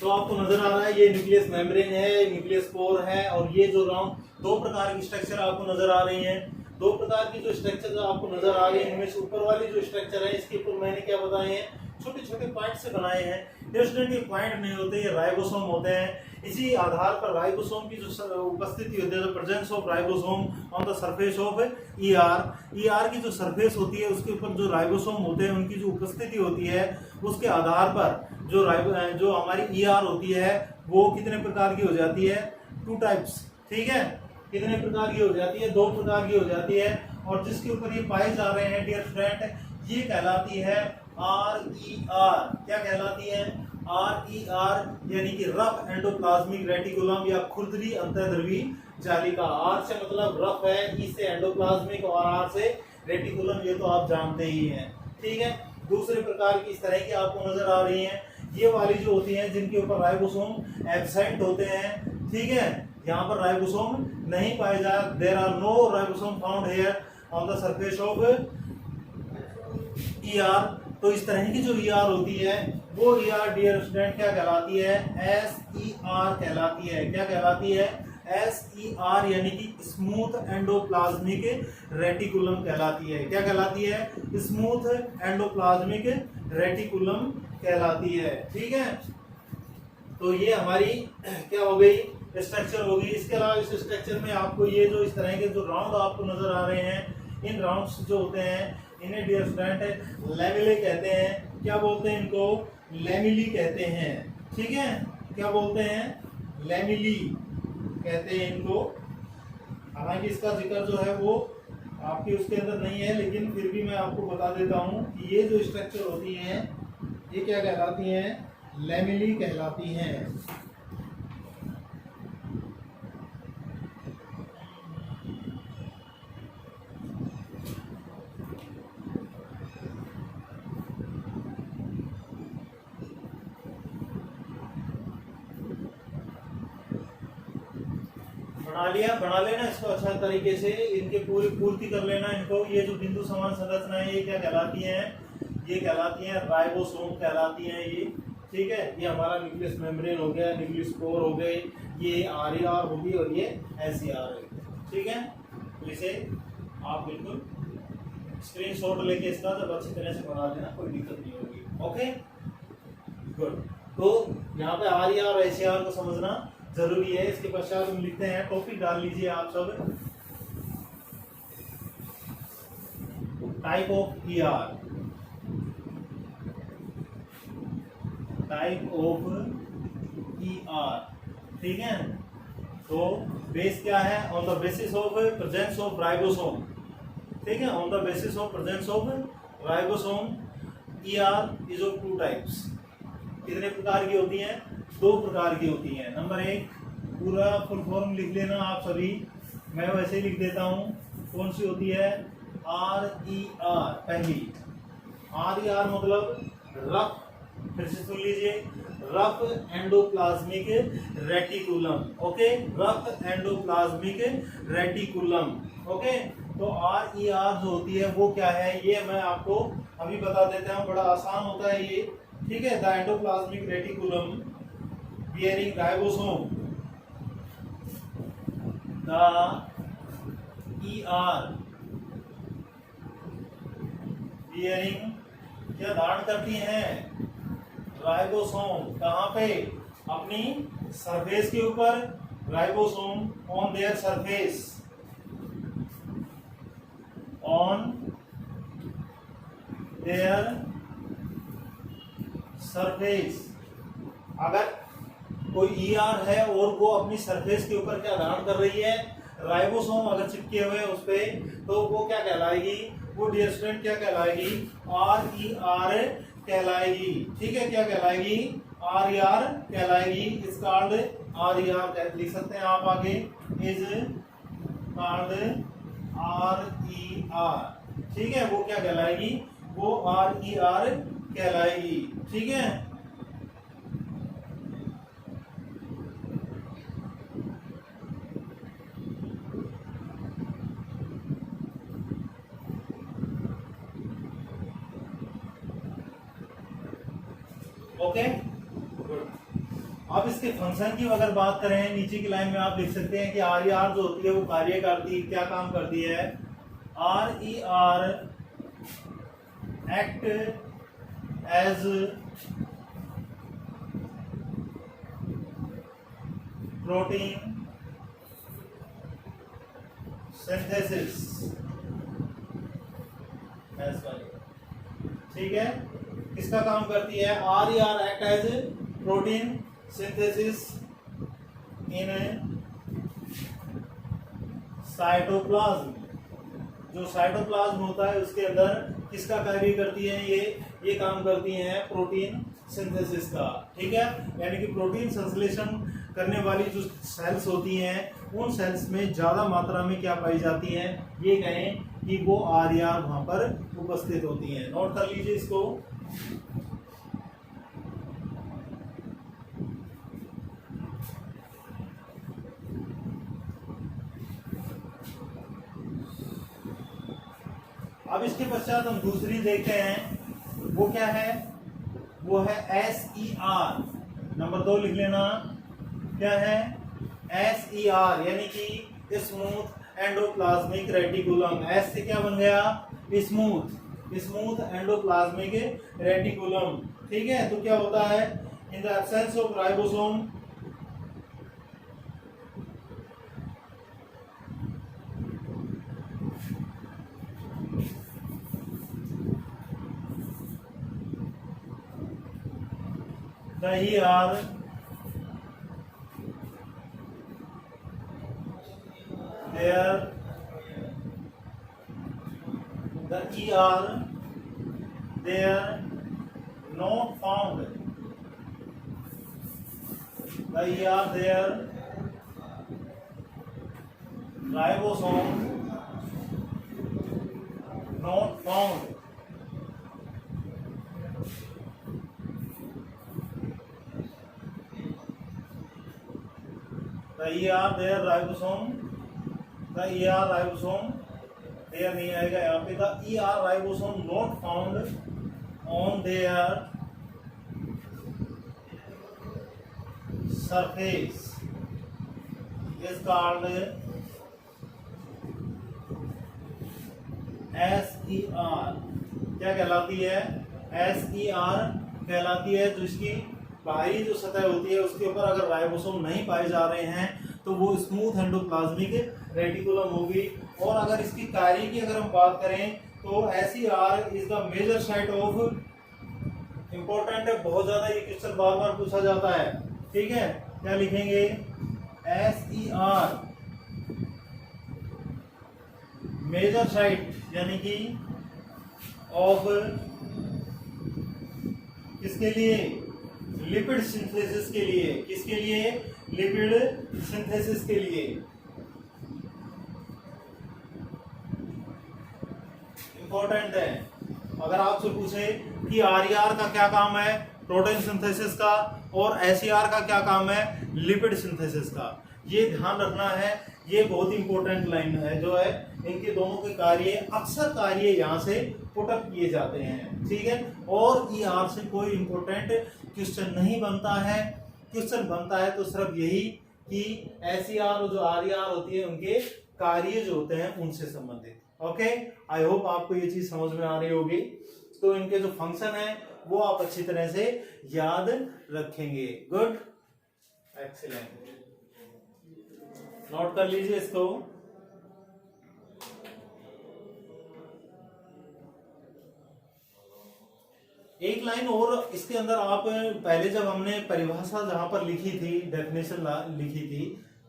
तो आपको नजर आ रहा है ये न्यूक्लियस मेम्ब्रेन है, न्यूक्लियस कोर है, और ये जो राउंड दो प्रकार की स्ट्रक्चर आपको नजर आ रही हैं। दो प्रकार की जो स्ट्रक्चर आपको नजर आ रही है, इनमें से ऊपर वाली जो स्ट्रक्चर है इसके ऊपर मैंने क्या बताए हैं, छोटे छोटे पॉइंट से बनाए हैं। ये स्टूडेंट ये पॉइंट नहीं होते, ये राइबोसोम होते हैं। इसी आधार पर राइबोसोम की जो उपस्थिति होती है, the presence of ribosome on the surface of ER की जो सरफेस होती है उसके ऊपर जो राइबोसोम होते हैं उनकी जो उपस्थिति होती है उसके आधार पर जो हमारी ईआर होती है वो कितने प्रकार की हो जाती है, 2 टाइप्स। ठीक है, कितने प्रकार की हो जाती है, 2 प्रकार की हो जाती है। और जिसके ऊपर ये पाए जा रहे हैं डियर फ्रेंड, ये कहलाती है RER। क्या कहलाती है? RER, यानी कि रफ एंडोप्लाज्मिक रेटिकुलम या खुरदरी अंतर्द्रवी जालिका। R से मतलब रफ है, E से एंडोप्लाज्मिक और R से रेटिकुलम, ये तो आप जानते ही हैं। ठीक है, दूसरे प्रकार की इस तरह की आपको नजर आ रही हैं, ये वाली जो होती हैं जिनके ऊपर राइबोसोम एब्सेंट होते हैं। ठीक है, यहाँ पर राइबोसोम नहीं पाए जा, there are no ribosome found here on the surface of ER। तो इस तरह की जो ER होती है वो ER डियर स्टूडेंट क्या कहलाती है, SER कहलाती है। क्या कहलाती है? SER, यानी कि स्मूथ एंडोप्लाज्मिक रेटिकुलम कहलाती है। क्या कहलाती है? स्मूथ एंडोप्लाज्मिक रेटिकुलम कहलाती है। ठीक है, तो ये हमारी क्या हो गई, स्ट्रक्चर होगी। इसके अलावा इस स्ट्रक्चर में आपको ये जो इस तरह के जो राउंड आपको नजर आ रहे हैं, इन राउंड्स जो होते हैं इन्हें डियर स्टूडेंट लैमिले कहते हैं। क्या बोलते हैं इनको? लैमिली कहते हैं। ठीक है, क्या बोलते हैं? लैमिली कहते हैं इनको। हालांकि इसका जिक्र जो है वो आपके उसके अंदर नहीं है, लेकिन फिर भी मैं आपको बता देता हूँ कि ये जो स्ट्रक्चर होती हैं ये क्या कहलाती हैं, लैमिली कहलाती हैं। बना लेना इसको अच्छा तरीके से, इनके पूर्ति कर लेना इनको। ये जो बिंदु समान संरचना है ये क्या कहलाती हैं, ये कहलाती हैं राइबोसोम कहलाती हैं ये। ठीक है, ये हमारा न्यूक्लियस मेम्ब्रेन हो गया, न्यूक्लियस कोर हो गए, ये RER होगी और ये SER है। ठीक है, तो इसे आप बिल्कुल स्क्रीनशॉट लेके इसका जब अच्छी तरह से बना लेना, कोई दिक्कत नहीं होगी। Okay, good. तो यहाँ पे RER और SER को समझना जरूरी है। इसके पश्चात हम लिखते हैं, टॉपिक डाल लीजिए आप सब, type of ER। Type of ER। ठीक है, तो बेस क्या है? On the basis of presence of ribosome. ठीक है, on the basis of presence of ribosome ER is of 2 types. कितने प्रकार की होती हैं? 2 प्रकार की होती हैं। नंबर 1, पूरा फुल फॉर्म लिख लेना आप सभी, मैं वैसे ही लिख देता हूँ। कौन सी होती है? RER। पहली RER मतलब रफ, फिर से सुन लीजिए, rough endoplasmic reticulum. Okay, rough endoplasmic reticulum. Okay, तो RER जो होती है वो क्या है, ये मैं आपको अभी बता देता हूँ, बड़ा आसान होता है ये। ठीक है, the endoplasmic reticulum bearing ribosome, the ER bearing क्या धारण करती हैं, राइबोसोम। कहाँ पे? अपनी सरफेस के ऊपर, ribosome on their surface, on their surface. अगर कोई ER है और वो अपनी सरफेस के ऊपर क्या धारण कर रही है, राइबोसोम अगर चिपके हुए उस पे, तो वो क्या कहलाएगी, वो डियर स्टूडेंट क्या कहलाएगी, RER कहलाएगी। ठीक है, क्या कहलाएगी? RER कहलाएगी। इस कॉल्ड RER लिख सकते हैं आप आगे, इज कॉल्ड RER। ठीक है, वो क्या कहलाएगी, वो RER कहलाएगी। ठीक है, ओके, गुड। अब इसके फंक्शन की अगर बात करें, नीचे की लाइन में आप लिख सकते हैं कि आर ई आर जो होती है वो कार्य करती, क्या काम करती है, R E R act as protein synthesis, ठीक है। किसका काम करती है, R E R act as protein synthesis in cytoplasm. जो साइटोप्लाज्म होता है उसके अंदर किसका कार्य करती है, ये काम करती हैं प्रोटीन सिंथेसिस का, ठीक है। यानी कि प्रोटीन संश्लेषण करने वाली जो सेल्स होती हैं उन सेल्स में ज्यादा मात्रा में क्या पाई जाती है, ये कहें कि वो आर ई आर वहां पर उपस्थित होती हैं। नोट कर लीजिए इसको। अब इसके पश्चात हम दूसरी देखते हैं, वो क्या है, वो है एस ई आर। नंबर 2 लिख लेना, क्या है, एस ई आर यानी कि स्मूथ एंडोप्लाज्मिक रेटिकुलम। एस से क्या बन गया, स्मूथ एंडोप्लाज्मिक रेटिकुलम, ठीक है। तो क्या होता है, in the absence of ribosome, the ER there the ER there not found, the ER there ribosome not found, the ER there ribosome, the ER ribosome there नहीं आएगा यहाँ पे, the ER ribosome not found on their surface is called SER। क्या कहलाती है, SER कहलाती है। जो इसकी बाहरी जो सतह होती है उसके ऊपर अगर राइबोसोम नहीं पाए जा रहे हैं तो वो स्मूथ एंडोप्लाज्मिक रेटिकुलम होगी। और अगर इसकी कार्य की अगर हम बात करें तो SER is the major site of, important है बहुत ज्यादा, ये क्वेश्चन बार बार पूछा जाता है, ठीक है। क्या लिखेंगे, SER मेजर साइट यानी कि ऑफ किसके लिए, लिपिड सिंथेसिस के लिए। किसके लिए, लिपिड सिंथेसिस के लिए। इंपॉर्टेंट है, अगर आपसे पूछे कि आरईआर का क्या काम है, प्रोटीन सिंथेसिस का, और एसईआर का क्या काम है, लिपिड सिंथेसिस का, ये ध्यान रखना है। ये बहुत इंपॉर्टेंट लाइन है जो है, इनके दोनों के कार्य, अक्सर कार्य यहाँ से पुटअप किए जाते हैं, ठीक है। और ईआर से कोई इंपॉर्टेंट क्वेश्चन नहीं बनता है। क्वेश्चन बनता है तो सिर्फ यही कि एसईआर और जो आरईआर होती है उनके कार्य जो होते हैं उनसे संबंधित। ओके, आई होप आपको ये चीज समझ में आ रही होगी। तो इनके जो फंक्शन है वो आप अच्छी तरह से याद रखेंगे। गुड, एक्सीलेंट, नोट कर लीजिए इसको। एक लाइन और इसके अंदर आप, पहले जब हमने परिभाषा जहां पर लिखी थी, डेफिनेशन लिखी थी,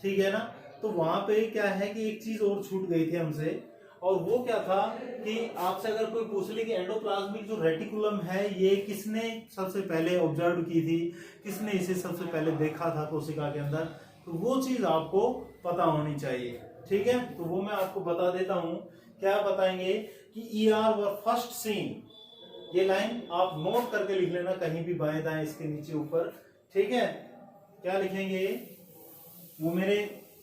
ठीक है ना, तो वहां पे क्या है कि एक चीज और छूट गई थी हमसे, और वो क्या था कि आपसे अगर कोई पूछ ले कि एंडोप्लाज्मिक जो रेटिकुलम है ये किसने सबसे पहले ऑब्जर्व की थी, किसने इसे सबसे पहले देखा था कोशिका के अंदर, तो वो चीज आपको पता होनी चाहिए, ठीक है। तो वो मैं आपको बता देता हूं। क्या बताएंगे कि ईआर वर फर्स्ट सीन, ये लाइन आप नोट करके लिख लेना कहीं भी बाएं दाएं इसके नीचे ऊपर, ठीक है। क्या लिखेंगे, वो मेरे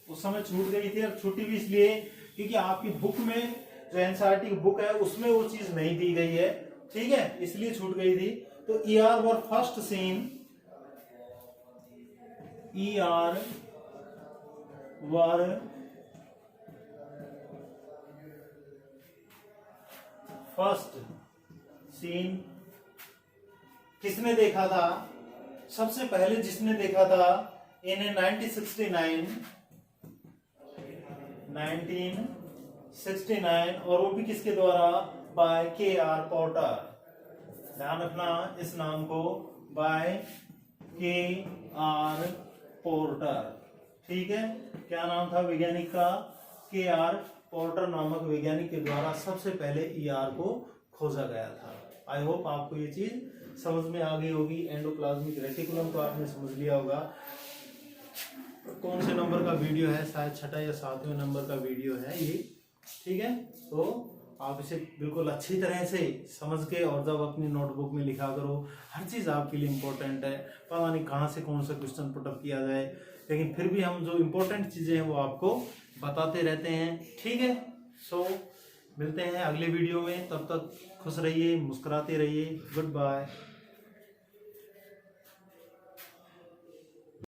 उस समय छूट गई थी, और छुट्टी भी इसलिए क्योंकि आपकी बुक में जो एनसीईआरटी की बुक है उसमें वो चीज नहीं दी गई है, ठीक है, इसलिए छूट गई थी। तो ER were first seen ER were first seen किसने देखा था? सबसे पहले जिसने देखा था इन 1969 और वो भी किसके द्वारा? By KR Porter. ध्यान रखना इस नाम को, बाय KR पोर्टर। ठीक है, क्या नाम था वैज्ञानिक का? KR पोर्टर नामक वैज्ञानिक के द्वारा सबसे पहले ER को खोजा गया था। आई होप आपको ये चीज समझ में आ गई होगी। एंडोप्लाज्मिक रेटिकुलम तो आपने समझ लिया होगा। कौन से नंबर का वीडियो है? शायद 6 या 7वें नंबर का वीडियो है ये। ठीक है, तो आप इसे बिल्कुल अच्छी तरह से समझ के और जब अपनी नोटबुक में लिखा करो। हर चीज आपके लिए इम्पोर्टेंट है। पता नहीं कहाँ से कौन सा क्वेश्चन पुटअप किया जाए, लेकिन फिर भी हम जो इम्पोर्टेंट चीजें हैं वो आपको बताते रहते हैं। ठीक है, सो मिलते हैं अगले वीडियो में। तब तक खुश रहिए, मुस्कुराते रहिए। Good bye.